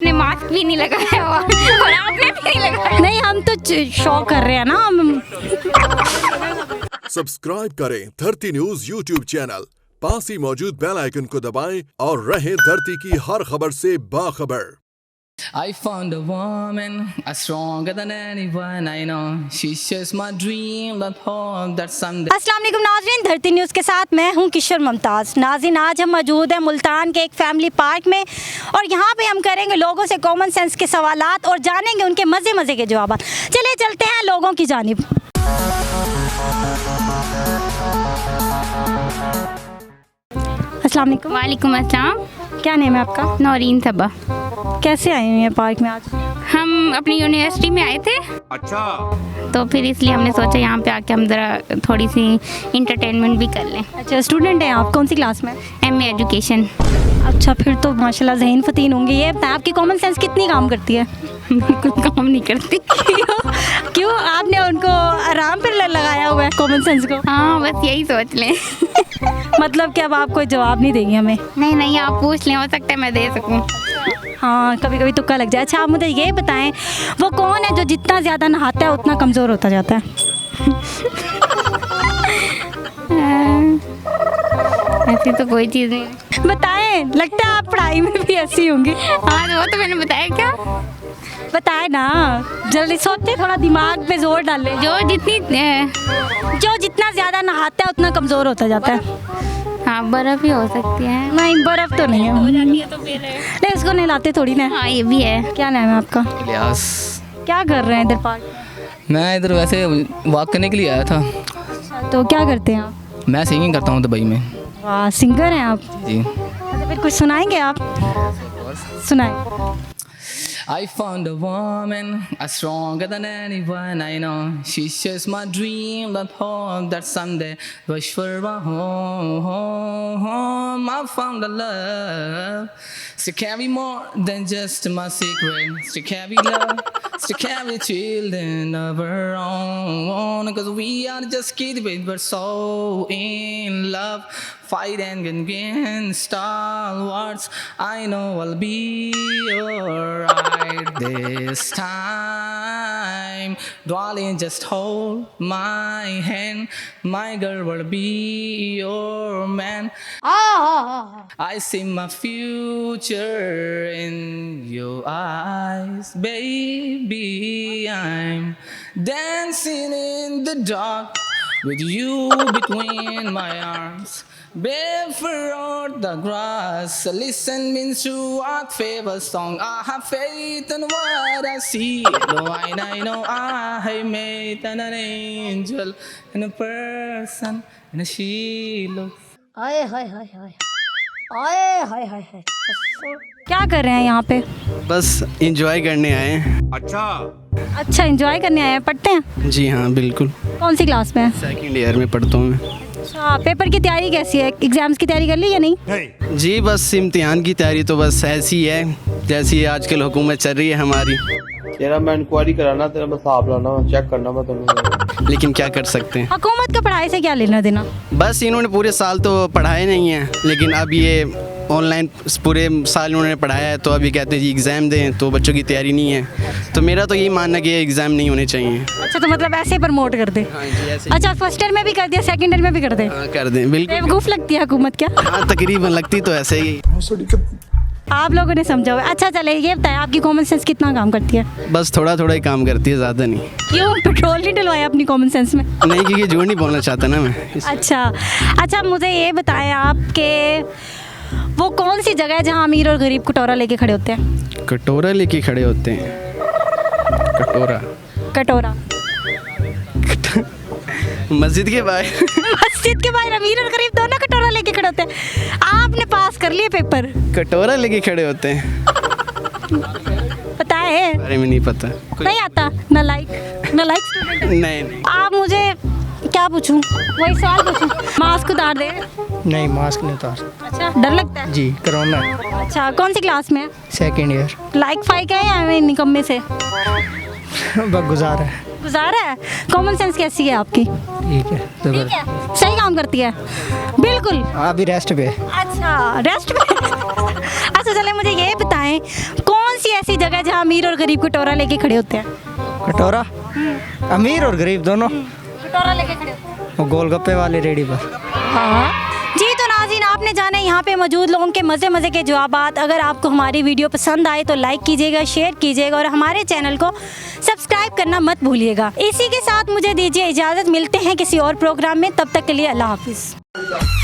आपने मास्क भी नहीं लगाया हुआ और आपने भी नहीं लगाया। नहीं, हम तो शो कर रहे हैं ना हम। सब्सक्राइब करें धरती न्यूज यूट्यूब चैनल, पास ही मौजूद बेल आइकन को दबाएं और रहें धरती की हर खबर से बाखबर। I found a woman stronger than anyone I know. She shares my dream that hope that someday. अस्सलाम वालेकुम नाज़रीन, धरती न्यूज़ के साथ मैं हूं किशोर मुमताज़। नाज़रीन, आज हम मौजूद हैं मुल्तान के एक फैमिली पार्क में और यहाँ पे हम करेंगे लोगों से कॉमन सेंस के सवालात और जानेंगे उनके मज़े के जवाब। चलिए चलते हैं लोगों की जानिब। अस्सलाम वालेकुम। वालेकुम अस्सलाम। क्या नेम है आपका? नौरीन सबा। कैसे आए हुए हैं पार्क में आज? हम अपनी यूनिवर्सिटी में आए थे। अच्छा। तो फिर इसलिए हमने सोचा यहाँ पे आके हम ज़रा थोड़ी सी इंटरटेनमेंट भी कर लें। अच्छा, स्टूडेंट हैं आप? कौन सी क्लास में? MA education. अच्छा, फिर तो माशाल्लाह ज़हीन फ़तीन होंगे। ये बताएं, आपकी कॉमन सेंस कितनी काम करती है? बिल्कुल काम नहीं करती। क्यों, आपने उनको आराम पर लगाया हुआ है कॉमन सेंस को? हाँ, बस यही सोच लें। मतलब कि अब आप कोई जवाब नहीं देंगे हमें? नहीं, आप पूछ लें, हो सकता है मैं दे सकूँ। हाँ, कभी कभी तुक्का लग जाए। अच्छा, आप मुझे ये बताएं, वो कौन है जो जितना ज़्यादा नहाता है उतना कमज़ोर होता जाता है? ऐसी तो कोई चीज़ नहीं। बताएं, लगता है आप पढ़ाई में भी ऐसी होंगी। हाँ, वो तो मैंने बताया। क्या बताएं ना, जल्दी सोचते, थोड़ा दिमाग पे जोर डालें। जो जितना ज़्यादा नहाता है उतना कमज़ोर होता जाता है। हाँ, बर्फ़ ही हो सकती है। नहीं, बर्फ़ तो नहीं है। नहीं, उसको नहलाते थोड़ी ना। हाँ, ये भी है। क्या नाम है आपका? इलियास। क्या कर रहे हैं इधर पार्क? मैं इधर वैसे वॉक करने के लिए आया था। तो क्या करते हैं आप? मैं सिंगिंग करता हूँ दुबई में। वाह, सिंगर हैं आप? जी। तो फिर कुछ सुनाएंगे आप? सुनाएं। I found a woman stronger than anyone I know. She shares my dream that hope that someday wish for a home. I found a love. She carry more than just my secret. She carry love. She carry children of her own. Cause we are just kids, but we're so in love. Fighting against stalwarts. I know I'll be alright this time. Darling, just hold my hand. My girl will be your man. I see my future in your eyes, baby. I'm dancing in the dark with you between my arms. Barefoot the grass, listen means to our favorite song. I have faith in what I see. No, I know I made an angel and a person and she looks. आए हाय हाय हाय आए हाय हाय हाय। क्या कर रहे हैं यहाँ पे? बस enjoy करने आए हैं। अच्छा, एंजॉय करने आए हैं। पढ़ते हैं? जी हाँ, बिल्कुल। कौन सी क्लास में? सेकंड ईयर में पढ़ता हूँ मैं। अच्छा, पेपर की तैयारी कैसी है? एग्जाम्स की तैयारी कर ली या नहीं? जी, बस इम्तिहान की तैयारी तो बस ऐसी है जैसी आजकल हुकूमत चल रही है हमारी। तेरा मैं इंक्वायरी कराना, तेरा बस हिसाब लाना, चेक करना मैं तुम्हें। लेकिन क्या कर सकते हैं, हुकूमत का पढ़ाई से क्या लेना देना? बस इन्होंने पूरे साल तो पढ़ाए नहीं है, लेकिन अब ये ऑनलाइन पूरे साल उन्होंने पढ़ाया है, तो अभी कहते हैं जी एग्ज़ाम दें, तो बच्चों की तैयारी नहीं है। तो मेरा तो यही मानना है कि एग्ज़ाम नहीं होने चाहिए। अच्छा, तो मतलब ऐसे प्रमोट कर दे? हाँ जी, ऐसे। अच्छा, फर्स्ट ईयर में भी कर दिया, सेकंड ईयर में भी कर दे? हाँ, कर दें, बिल्कुल। बेवकूफ़ लगती है हुकूमत क्या? हाँ, तकरीबन लगती तो ऐसे ही। आप लोगों ने समझा हुआ। अच्छा, चले ये बताएं, आपकी कॉमन सेंस कितना काम करती है? बस थोड़ा ही काम करती है, ज़्यादा नहीं। क्यों, पेट्रोल नहीं डलवाया अपनी कॉमन सेंस में? नहीं, क्योंकि झूठ नहीं बोलना चाहता ना मैं। अच्छा, मुझे ये बताएं आपके वो कौन सी जगह है जहाँ अमीर और गरीब कटोरा लेके खड़े होते हैं? कटोरा लेके खड़े होते हैं? कटोरा मस्जिद के बाहर। मस्जिद के बाहर अमीर और गरीब दोनों कटोरा लेके खड़े होते हैं। आपने पास कर लिए पेपर? कटोरा लेके खड़े होते हैं? पता है? बारे में नहीं पता। नहीं आता? नालायक स्टूडेंट। नहीं। आप मुझे क्या पूछूं? वही सवाल पूछूं? मास्क उतार दे। नहीं, मास्क नहीं उतार। अच्छा, डर लगता है? जी, कोरोना। अच्छा, कौन सी क्लास में? Second year. लाइक फाइक है या निकम्मे से? गुजारा है। गुजारा है। कॉमन सेंस कैसी है आपकी? ठीक है, ठीक है, सही काम करती है बिल्कुल। अभी रेस्ट पे। अच्छा, रेस्ट पे। अच्छा, चले मुझे ये बताएं, कौन सी ऐसी जगह है जहाँ अमीर और गरीब कटोरा लेके खड़े होते हैं? कटोरा, अमीर और गरीब दोनों, कटोरा लेके खड़े होते हैं। वो गोलगप्पे वाली रेडी पर। हाँ जी, तो नाज़रीन आपने जाना यहाँ पे मौजूद लोगों के मज़े के जवाबात। अगर आपको हमारी वीडियो पसंद आए तो लाइक कीजिएगा, शेयर कीजिएगा और हमारे चैनल को सब्सक्राइब करना मत भूलिएगा। इसी के साथ मुझे दीजिए इजाज़त, मिलते हैं किसी और प्रोग्राम में, तब तक के लिए अल्लाह हाफिज़।